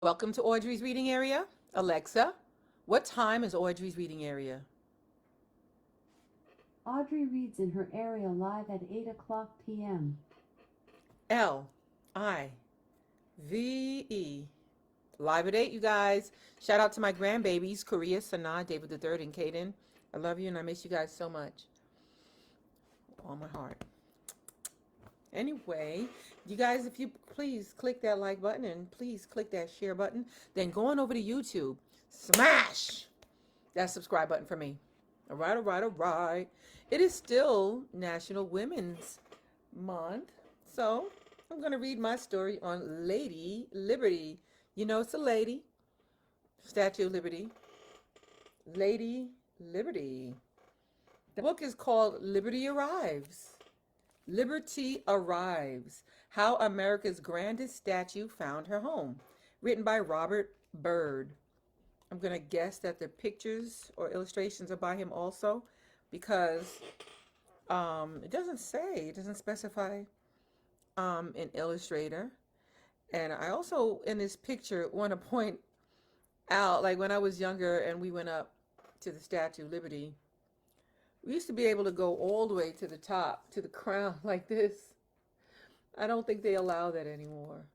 Welcome to Audrey's reading area. Alexa, what time is Audrey's reading area? Audrey reads in her area live at 8 o'clock p.m. Live. Live at 8, you guys. Shout out to my grandbabies, Korea, Sanaa, David the Third, and Kaden. I love you and I miss you guys so much. All my heart. Anyway, you guys, if you please click that like button and please click that share button, then go on over to YouTube. Smash that subscribe button for me. All right, all right, all right. It is still National Women's Month. So I'm going to read my story on Lady Liberty. You know, it's a lady. Statue of Liberty. Lady Liberty. The book is called Liberty Arrives. Liberty Arrives. How America's Grandest Statue Found Her Home. Written by Robert Byrd. I'm going to guess that the pictures or illustrations are by him also because it doesn't say, it doesn't specify an illustrator. And I also, in this picture, want to point out, like when I was younger and we went up to the Statue of Liberty, we used to be able to go all the way to the top, to the crown like this. I don't think they allow that anymore.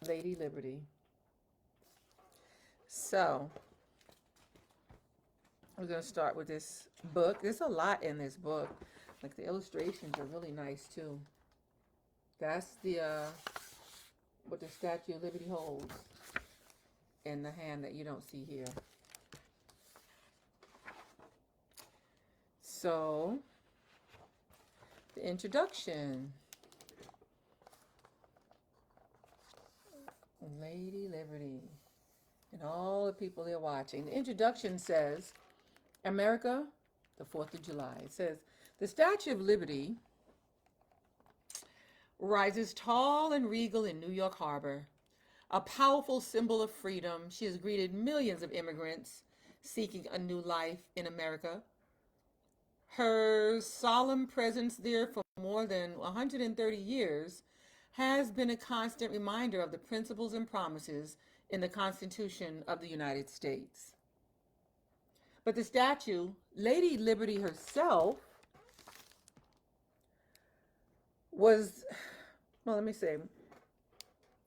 Lady Liberty. So, we're going to start with this book. There's a lot in this book. Like the illustrations are really nice too. That's the what the Statue of Liberty holds in the hand that you don't see here. So, the introduction. Lady Liberty. And all the people they're watching. The introduction says, America, the 4th of July. It says, the Statue of Liberty rises tall and regal in New York Harbor. A powerful symbol of freedom, she has greeted millions of immigrants seeking a new life in America. Her solemn presence there for more than 130 years has been a constant reminder of the principles and promises in the Constitution of the United States. But the statue, Lady Liberty herself, was, well, let me say,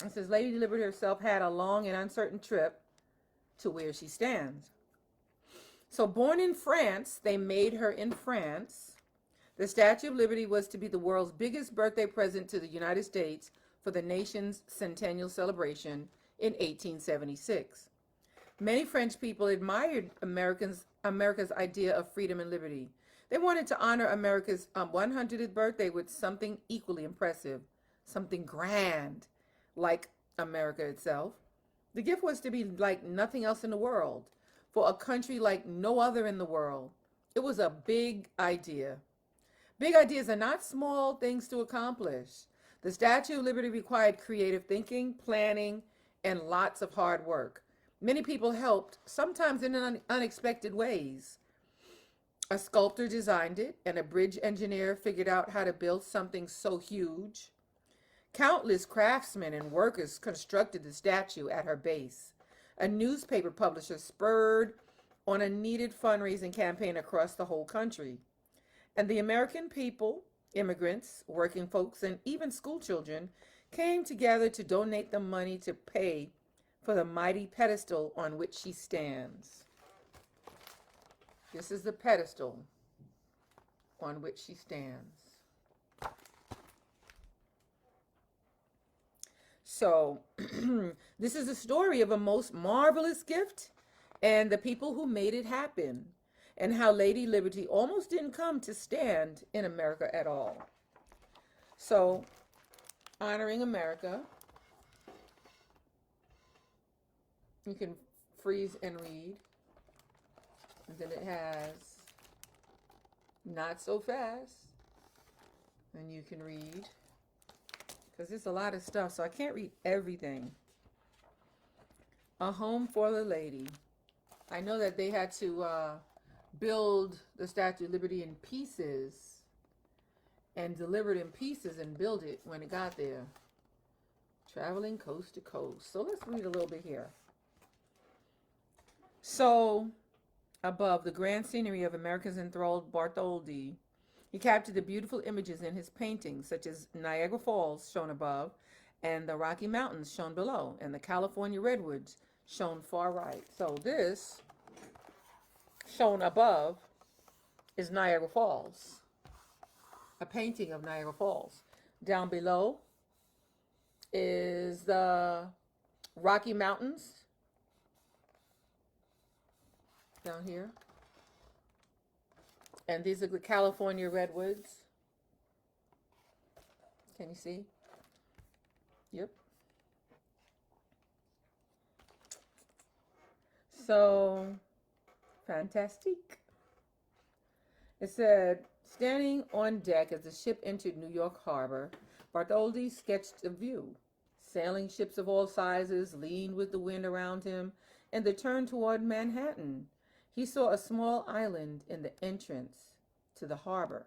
it says Lady Liberty herself had a long and uncertain trip to where she stands. So born in France, they made her in France. The Statue of Liberty was to be the world's biggest birthday present to the United States for the nation's centennial celebration in 1876. Many French people admired America's idea of freedom and liberty. They wanted to honor America's 100th birthday with something equally impressive, something grand, like America itself. The gift was to be like nothing else in the world, for a country like no other in the world. It was a big idea. Big ideas are not small things to accomplish. The Statue of Liberty required creative thinking, planning, and lots of hard work. Many people helped, sometimes in unexpected ways. A sculptor designed it, and a bridge engineer figured out how to build something so huge. Countless craftsmen and workers constructed the statue at her base. A newspaper publisher spurred on a needed fundraising campaign across the whole country. And the American people, immigrants, working folks, and even school children came together to donate the money to pay for the mighty pedestal on which she stands. This is the pedestal on which she stands. So, this is the story of a most marvelous gift and the people who made it happen, and how Lady Liberty almost didn't come to stand in America at all. So, honoring America, you can freeze and read. And then it has not so fast, and you can read, because there's a lot of stuff, so I can't read everything. A home for the lady. I know that they had to build the Statue of Liberty in pieces and deliver it in pieces and build it when it got there. Traveling coast to coast. So let's read a little bit here. So, above the grand scenery of America's enthralled Bartholdi, he captured the beautiful images in his paintings, such as Niagara Falls, shown above, and the Rocky Mountains, shown below, and the California redwoods, shown far right. So this, shown above, is Niagara Falls, a painting of Niagara Falls. Down below is the Rocky Mountains, down here. And these are the California redwoods. Can you see? Yep. So, fantastic. It said, standing on deck as the ship entered New York Harbor, Bartholdi sketched a view. Sailing ships of all sizes leaned with the wind around him, and they turned toward Manhattan. He saw a small island in the entrance to the harbor.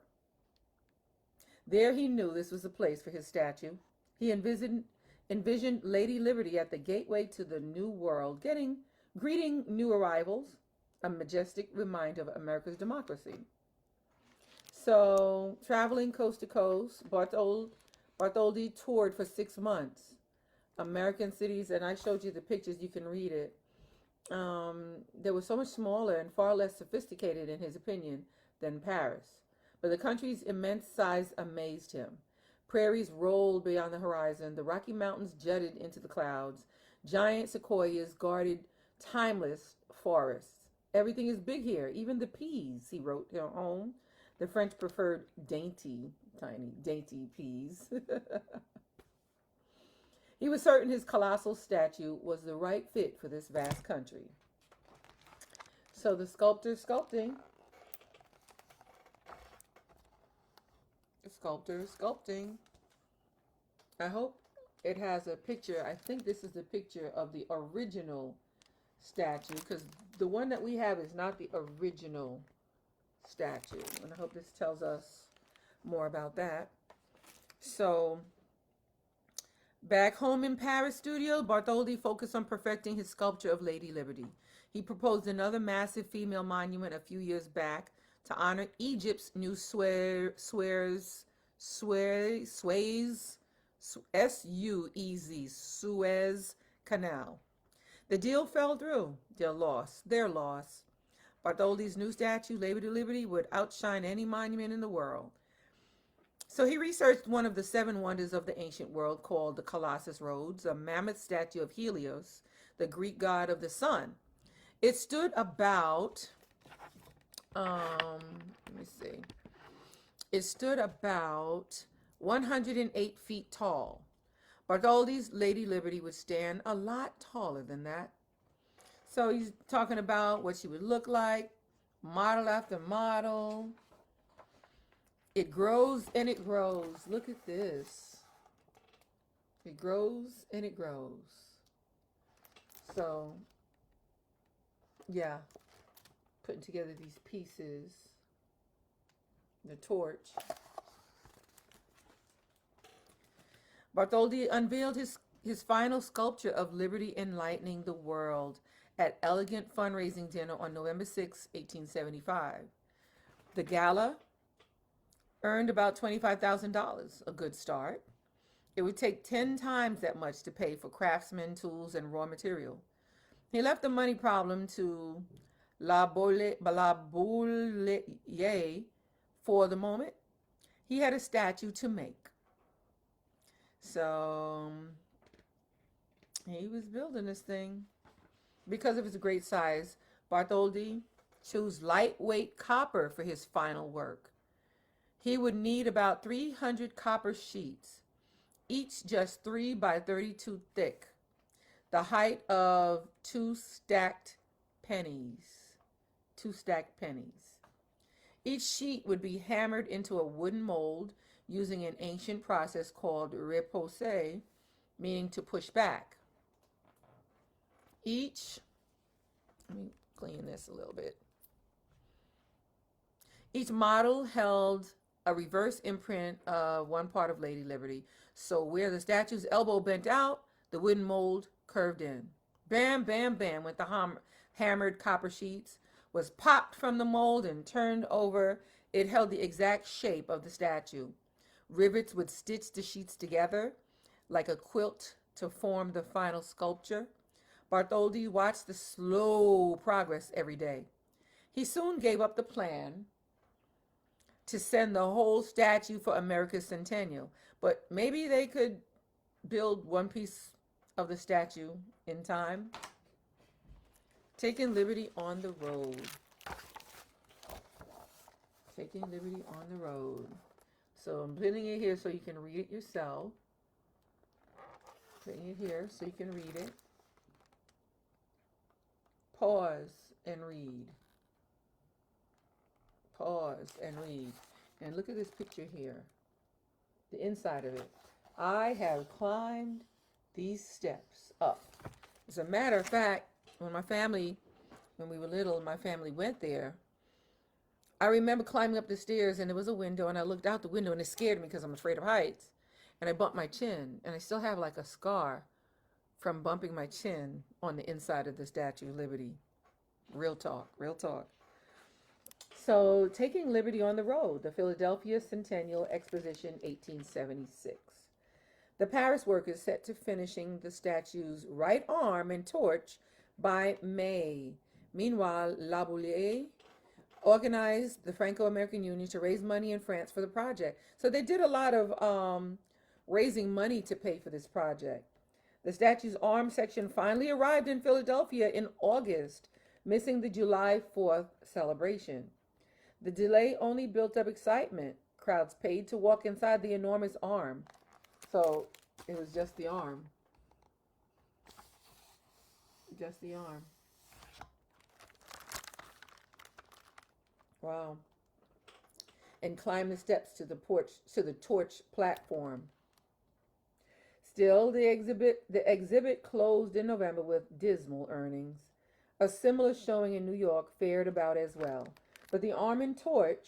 There he knew this was the place for his statue. He envisioned Lady Liberty at the gateway to the new world, greeting new arrivals, a majestic reminder of America's democracy. So, traveling coast to coast, Bartholdi toured for 6 months. American cities, and I showed you the pictures, you can read it. They were so much smaller and far less sophisticated, in his opinion, than Paris. But the country's immense size amazed him. Prairies rolled beyond the horizon. The Rocky Mountains jutted into the clouds. Giant sequoias guarded timeless forests. Everything is big here, even the peas, he wrote home. The French preferred dainty peas. He was certain his colossal statue was the right fit for this vast country. So the sculptor sculpting. The sculptor sculpting. I hope it has a picture. I think this is the picture of the original statue, because the one that we have is not the original statue. And I hope this tells us more about that. So, back home in Paris studio, Bartholdi focused on perfecting his sculpture of Lady Liberty. He proposed another massive female monument a few years back to honor Egypt's new Suez Canal. The deal fell through. Their loss. Bartholdi's new statue, Lady Liberty, would outshine any monument in the world. So he researched one of the 7 wonders of the ancient world called the Colossus Rhodes, a mammoth statue of Helios, the Greek god of the sun. It stood about, It stood about 108 feet tall. Bartholdi's Lady Liberty would stand a lot taller than that. So he's talking about what she would look like, model after model. It grows and it grows. Look at this. It grows and it grows. So, yeah, putting together these pieces. The torch. Bartholdi unveiled his final sculpture of Liberty enlightening the world at elegant fundraising dinner on November 6, 1875. The gala earned about $25,000, a good start. It would take 10 times that much to pay for craftsmen, tools, and raw material. He left the money problem to La Boulaye for the moment. He had a statue to make. So he was building this thing. Because of its great size, Bartholdi chose lightweight copper for his final work. He would need about 300 copper sheets, each just 3 by 32 thick, the height of 2 stacked pennies. Each sheet would be hammered into a wooden mold using an ancient process called repousser, meaning to push back. Let me clean this a little bit. Each model held a reverse imprint of one part of Lady Liberty. So where the statue's elbow bent out, the wooden mold curved in. Bam, bam, bam went the hammered copper sheets, was popped from the mold and turned over. It held the exact shape of the statue. Rivets would stitch the sheets together like a quilt to form the final sculpture. Bartholdi watched the slow progress every day. He soon gave up the plan to send the whole statue for America's centennial, but maybe they could build one piece of the statue in time. Taking Liberty on the Road. Taking Liberty on the Road. So I'm putting it here so you can read it yourself. Putting it here so you can read it. Pause and read. Pause and read. And look at this picture here. The inside of it. I have climbed these steps up. As a matter of fact, when we were little, my family went there. I remember climbing up the stairs and there was a window and I looked out the window and it scared me because I'm afraid of heights. And I bumped my chin and I still have like a scar from bumping my chin on the inside of the Statue of Liberty. Real talk, real talk. So, Taking Liberty on the Road, the Philadelphia Centennial Exposition, 1876. The Paris work is set to finishing the statue's right arm and torch by May. Meanwhile, Laboulaye organized the Franco-American Union to raise money in France for the project. So they did a lot of raising money to pay for this project. The statue's arm section finally arrived in Philadelphia in August, missing the July 4th celebration. The delay only built up excitement. Crowds paid to walk inside the enormous arm. So it was just the arm. Just the arm. Wow. And climb the steps to the torch platform. Still, the exhibit closed in November with dismal earnings. A similar showing in New York fared about as well. But the arm and torch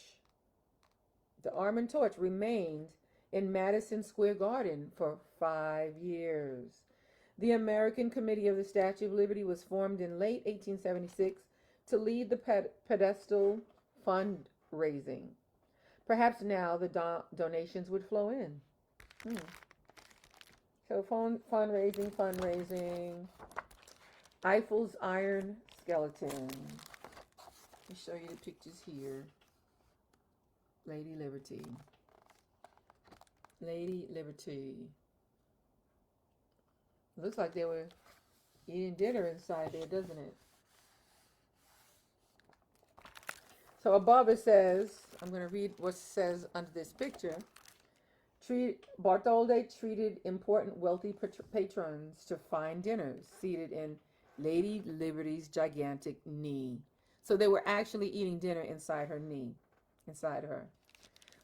remained in Madison Square Garden for 5 years. The American Committee of the Statue of Liberty was formed in late 1876 to lead the pedestal fundraising. Perhaps now the donations would flow in. So fundraising. Eiffel's iron skeleton. Let me show you the pictures here. Lady Liberty. Lady Liberty. It looks like they were eating dinner inside there, doesn't it? So above it says, I'm going to read what it says under this picture. Bartholdi treated important wealthy patrons to fine dinners seated in Lady Liberty's gigantic knee. So they were actually eating dinner inside her knee, inside her.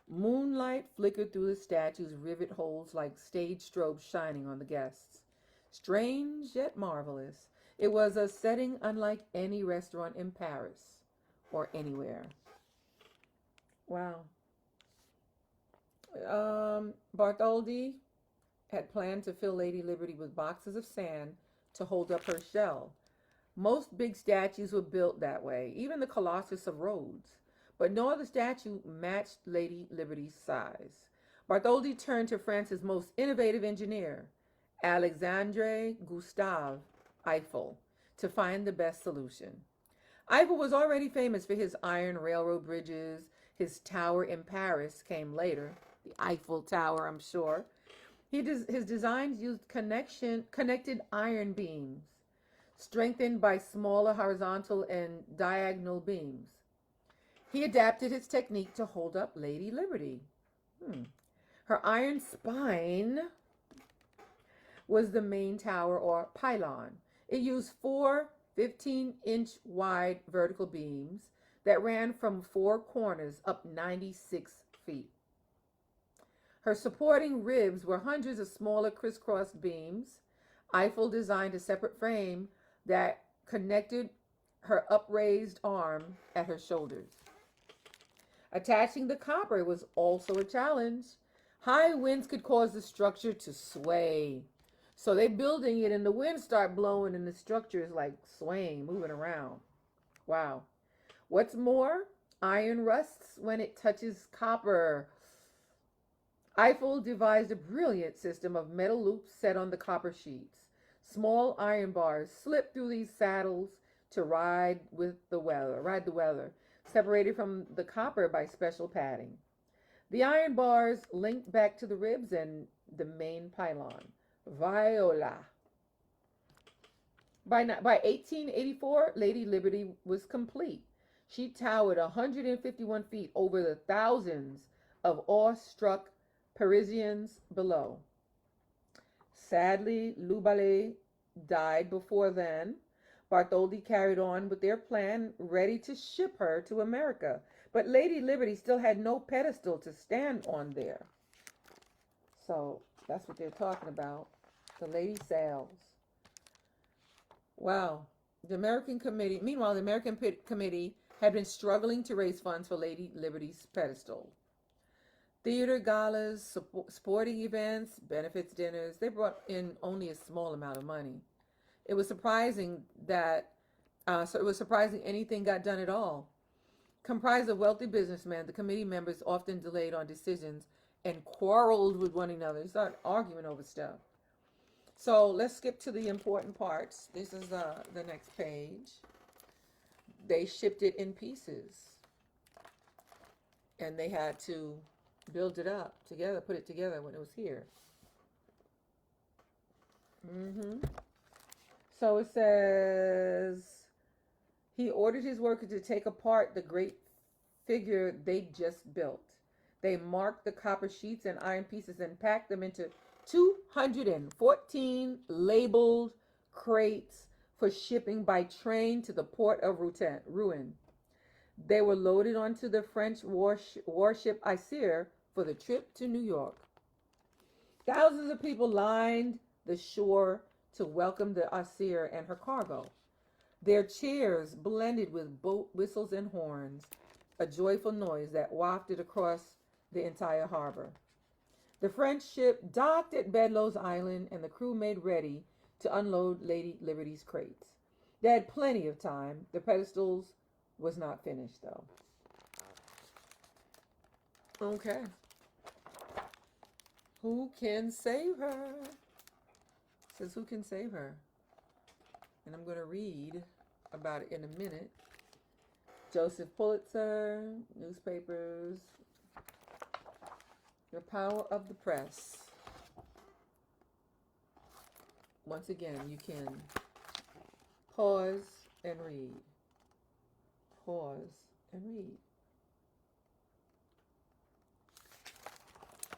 Moonlight flickered through the statue's rivet holes like stage strobes shining on the guests. Strange yet marvelous. It was a setting unlike any restaurant in Paris or anywhere. Wow. Bartholdi had planned to fill Lady Liberty with boxes of sand to hold up her shell. Most big statues were built that way, even the Colossus of Rhodes. But no other statue matched Lady Liberty's size. Bartholdi turned to France's most innovative engineer, Alexandre Gustave Eiffel, to find the best solution. Eiffel was already famous for his iron railroad bridges. His tower in Paris came later, the Eiffel Tower, I'm sure. His designs used connected iron beams, strengthened by smaller horizontal and diagonal beams. He adapted his technique to hold up Lady Liberty. Her iron spine was the main tower or pylon. It used 4 15-inch wide vertical beams that ran from 4 corners up 96 feet. Her supporting ribs were hundreds of smaller crisscrossed beams. Eiffel designed a separate frame that connected her upraised arm at her shoulders. Attaching the copper was also a challenge. High winds could cause the structure to sway. So they building it and the winds start blowing and the structure is like swaying, moving around. Wow. What's more, iron rusts when it touches copper. Eiffel devised a brilliant system of metal loops set on the copper sheets. Small iron bars slip through these saddles to ride the weather, separated from the copper by special padding. The iron bars link back to the ribs and the main pylon. Viola. By 1884, Lady Liberty was complete. She towered 151 feet over the thousands of awestruck Parisians below. Sadly, Loubalet died before then. Bartholdi carried on with their plan, ready to ship her to America. But Lady Liberty still had no pedestal to stand on there. So that's what they're talking about. The Lady Sails. Wow. Meanwhile, the American Committee had been struggling to raise funds for Lady Liberty's pedestal. Theater galas, sporting events, benefits dinners, they brought in only a small amount of money. It was surprising anything got done at all. Comprised of wealthy businessmen, the committee members often delayed on decisions and quarreled with one another. They started arguing over stuff. So let's skip to the important parts. This is the next page. They shipped it in pieces. And they had to build it up together, put it together when it was here. So it says, he ordered his workers to take apart the great figure they just built. They marked the copper sheets and iron pieces and packed them into 214 labeled crates for shipping by train to the port of Rouen. They were loaded onto the French warship Isir for the trip to New York. Thousands of people lined the shore to welcome the Isir and her cargo. Their cheers blended with boat whistles and horns, a joyful noise that wafted across the entire harbor. The French ship docked at Bedloe's Island, and the crew made ready to unload Lady Liberty's crates. They had plenty of time. The pedestals was not finished, though. Okay. Who can save her? It says, who can save her? And I'm going to read about it in a minute. Joseph Pulitzer, newspapers, the power of the press. Once again, you can pause and read. Pause and read.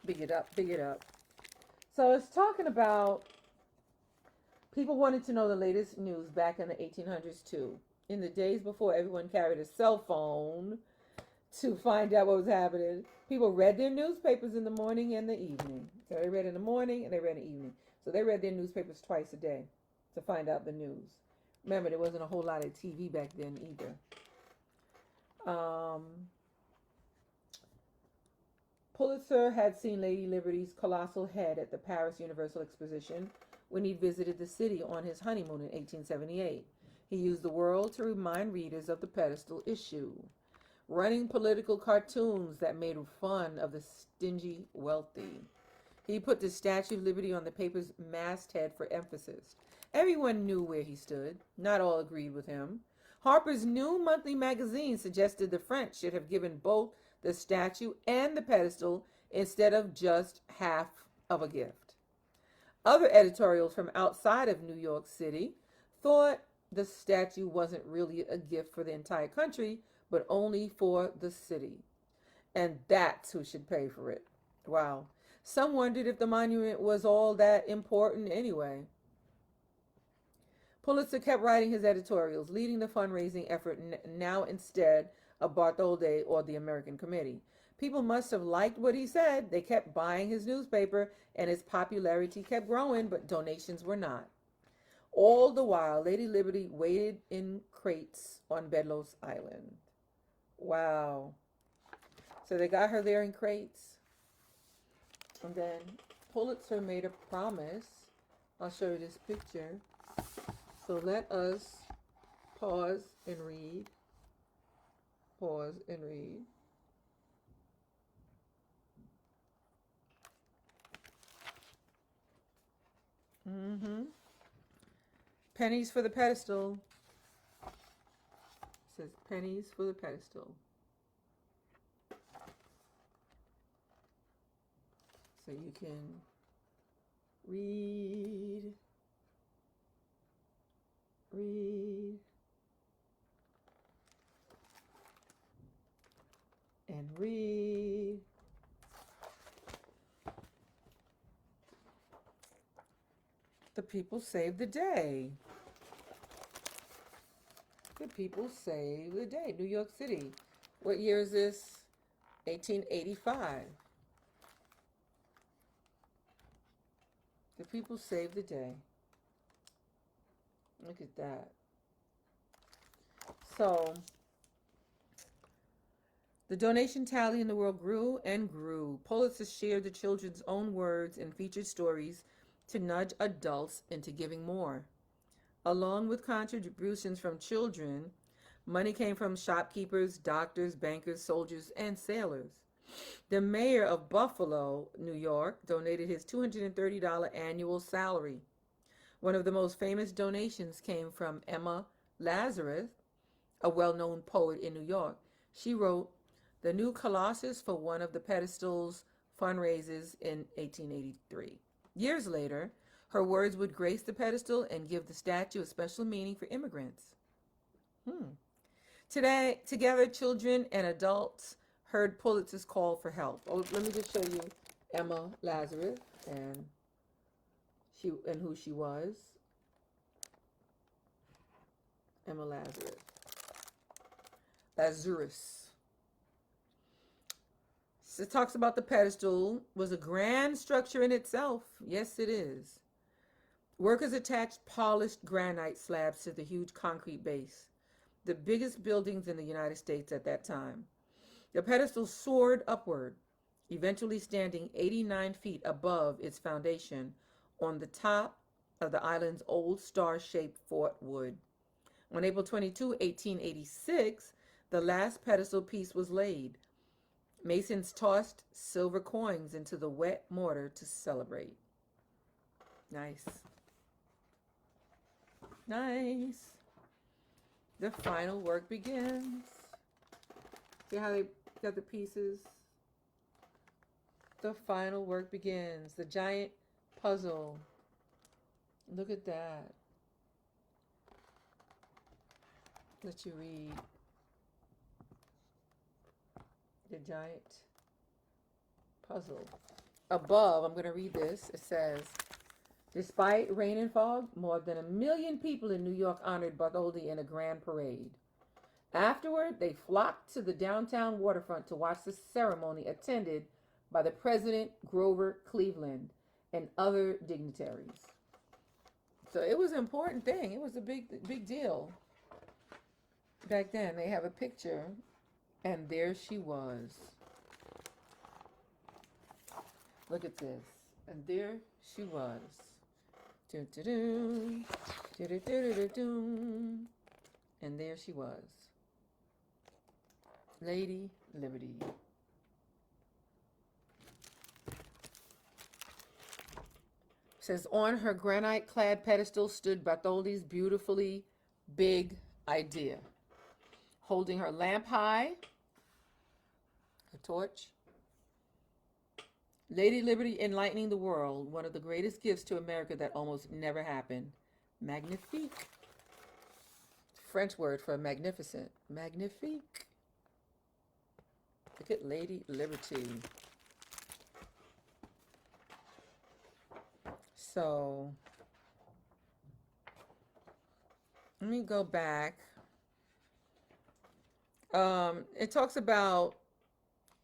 Big it up, big it up. So it's talking about people wanted to know the latest news back in the 1800s too. In the days before everyone carried a cell phone to find out what was happening, people read their newspapers in the morning and the evening. So they read in the morning and they read in the evening. So they read their newspapers twice a day to find out the news. Remember, there wasn't a whole lot of TV back then either. Pulitzer had seen Lady Liberty's colossal head at the Paris Universal Exposition when he visited the city on his honeymoon in 1878. He used the world to remind readers of the pedestal issue, running political cartoons that made fun of the stingy wealthy. He put the Statue of Liberty on the paper's masthead for emphasis. Everyone knew where he stood. Not all agreed with him. Harper's new monthly magazine suggested the French should have given both the statue and the pedestal instead of just half of a gift. Other editorials from outside of New York City thought the statue wasn't really a gift for the entire country, but only for the city. And that's who should pay for it. Wow. Some wondered if the monument was all that important anyway. Pulitzer kept writing his editorials, leading the fundraising effort now instead of Bartholdi or the American Committee. People must have liked what he said. They kept buying his newspaper, and his popularity kept growing, but donations were not. All the while, Lady Liberty waited in crates on Bedloe's Island. Wow. So they got her there in crates. And then Pulitzer made a promise. I'll show you this picture. So let us pause and read. Pause and read. Pennies for the pedestal. It says pennies for the pedestal. So you can read, and read. The people saved the day. The people saved the day. New York City. What year is this? 1885. The people saved the day. Look at that. So, the donation tally in the world grew and grew. Pulitzer shared the children's own words and featured stories to nudge adults into giving more. Along with contributions from children, money came from shopkeepers, doctors, bankers, soldiers, and sailors. The mayor of Buffalo, New York, donated his $230 annual salary. One of the most famous donations came from Emma Lazarus, a well-known poet in New York. She wrote the new Colossus for one of the pedestal's fundraisers in 1883. Years later, her words would grace the pedestal and give the statue a special meaning for immigrants. Today, together, children and adults heard Pulitzer's call for help. Oh, let me just show you Emma Lazarus and who she was. Emma Lazarus. So it talks about the pedestal was a grand structure in itself. Yes, it is. Workers attached polished granite slabs to the huge concrete base, the biggest buildings in the United States at that time. The pedestal soared upward, eventually standing 89 feet above its foundation on the top of the island's old star-shaped Fort Wood. On April 22, 1886, the last pedestal piece was laid. Masons tossed silver coins into the wet mortar to celebrate. Nice. Nice. The final work begins. See how they got the pieces? The final work begins. The giant puzzle. Look at that. Let you read. The giant puzzle. Above, I'm going to read this. It says, despite rain and fog, more than 1 million people in New York honored Bartholdi in a grand parade. Afterward, they flocked to the downtown waterfront to watch the ceremony attended by the President Grover Cleveland and other dignitaries. So it was an important thing. It was a big deal. Back then, they have a picture, and there she was. Look at this. And there she was. And there she was. Lady Liberty. Says on her granite-clad pedestal stood Bartholdi's beautifully big idea. Holding her lamp high, a torch. Lady Liberty enlightening the world, one of the greatest gifts to America that almost never happened. Magnifique. French word for magnificent. Magnifique. Look at Lady Liberty. So, let me go back. It talks about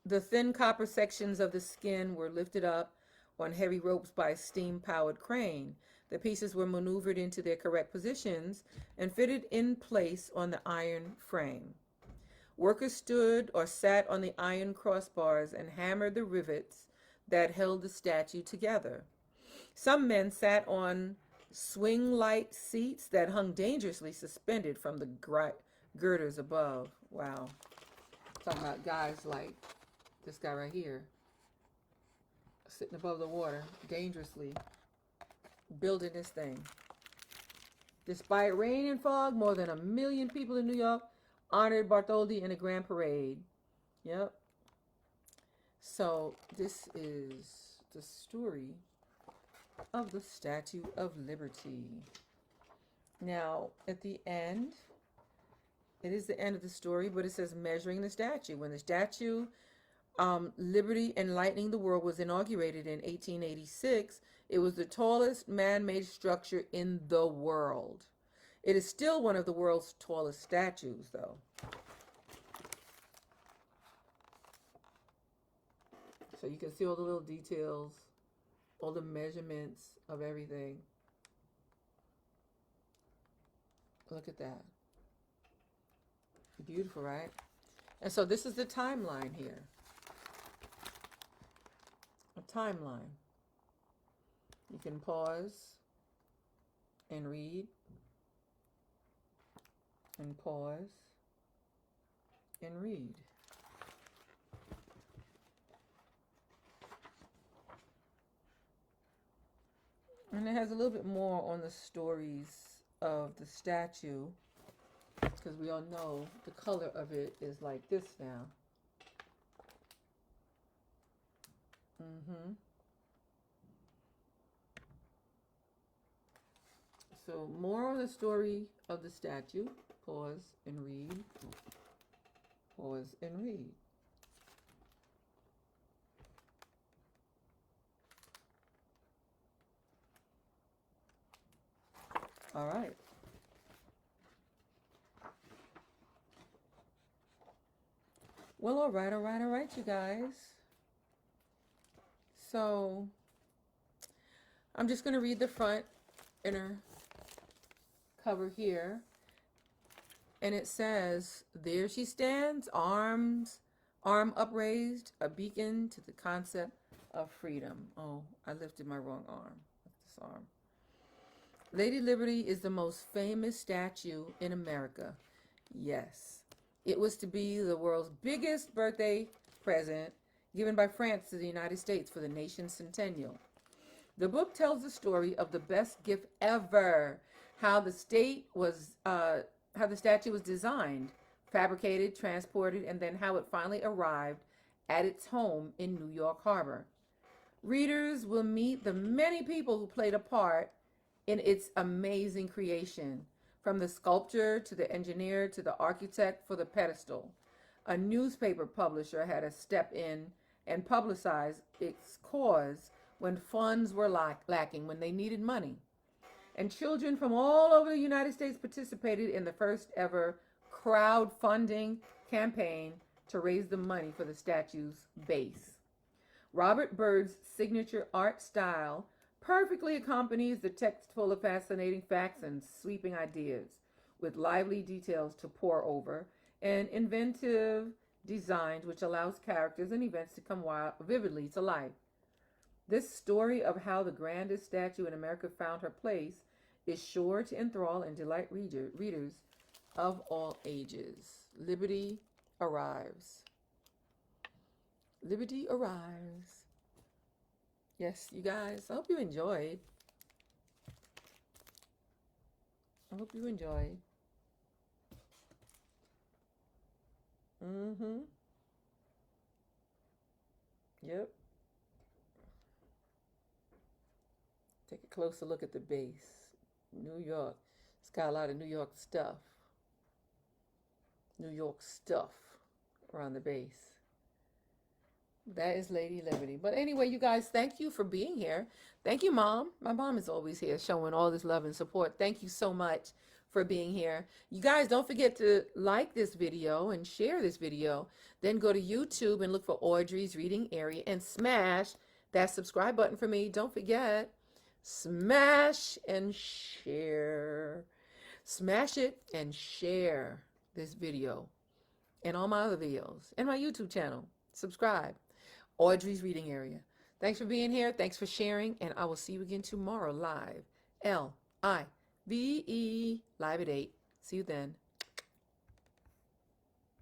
the thin copper sections of the skin were lifted up on heavy ropes by a steam-powered crane. The pieces were maneuvered into their correct positions and fitted in place on the iron frame. Workers stood or sat on the iron crossbars and hammered the rivets that held the statue together. Some men sat on swing-like seats that hung dangerously suspended from the girders above. Wow. Talking about guys like this guy right here, sitting above the water, dangerously building this thing. Despite rain and fog, more than 1 million people in New York honored Bartholdi in a grand parade. Yep. So this is the story of the Statue of Liberty. Now, at the end, it is the end of the story, but it says measuring the statue. When the statue Liberty Enlightening the World was inaugurated in 1886, it was the tallest man-made structure in the world. It is still one of the world's tallest statues, though. So you can see all the little details, all the measurements of everything. Look at that. Beautiful, right? And so this is the timeline here. A timeline. You can pause and read, and pause and read. And it has a little bit more on the stories of the statue, because we all know the color of it is like this now. So more on the story of the statue. Pause and read. Pause and read. All right. Well, all right, you guys. So I'm just going to read the front inner cover here. And it says, "There she stands, arm upraised, a beacon to the concept of freedom." Oh, I lifted my wrong arm. This arm. Lady Liberty is the most famous statue in America. Yes. It was to be the world's biggest birthday present given by France to the United States for the nation's centennial. The book tells the story of the best gift ever, how the statue was designed, fabricated, transported, and then how it finally arrived at its home in New York Harbor. Readers will meet the many people who played a part in its amazing creation, from the sculptor to the engineer to the architect for the pedestal. A newspaper publisher had to step in and publicize its cause when funds were lacking, when they needed money. And children from all over the United States participated in the first ever crowdfunding campaign to raise the money for the statue's base. Robert Byrd's signature art style perfectly accompanies the text full of fascinating facts and sweeping ideas, with lively details to pore over and inventive designs which allows characters and events to come vividly to life. This story of how the grandest statue in America found her place is sure to enthrall and delight readers of all ages. Liberty arrives. Liberty arrives. Yes, you guys, I hope you enjoyed. I hope you enjoyed. Yep. Take a closer look at the base. New York. It's got a lot of New York stuff. New York stuff around the base. That is Lady Liberty. But anyway, you guys, thank you for being here. Thank you, Mom. My mom is always here showing all this love and support. Thank you so much for being here. You guys, don't forget to like this video and share this video. Then go to YouTube and look for Audrey's Reading Area and smash that subscribe button for me. Don't forget, smash and share. Smash it and share this video and all my other videos and my YouTube channel. Subscribe. Audrey's Reading Area. Thanks for being here. Thanks for sharing. And I will see you again tomorrow live. LIVE, live at 8. See you then.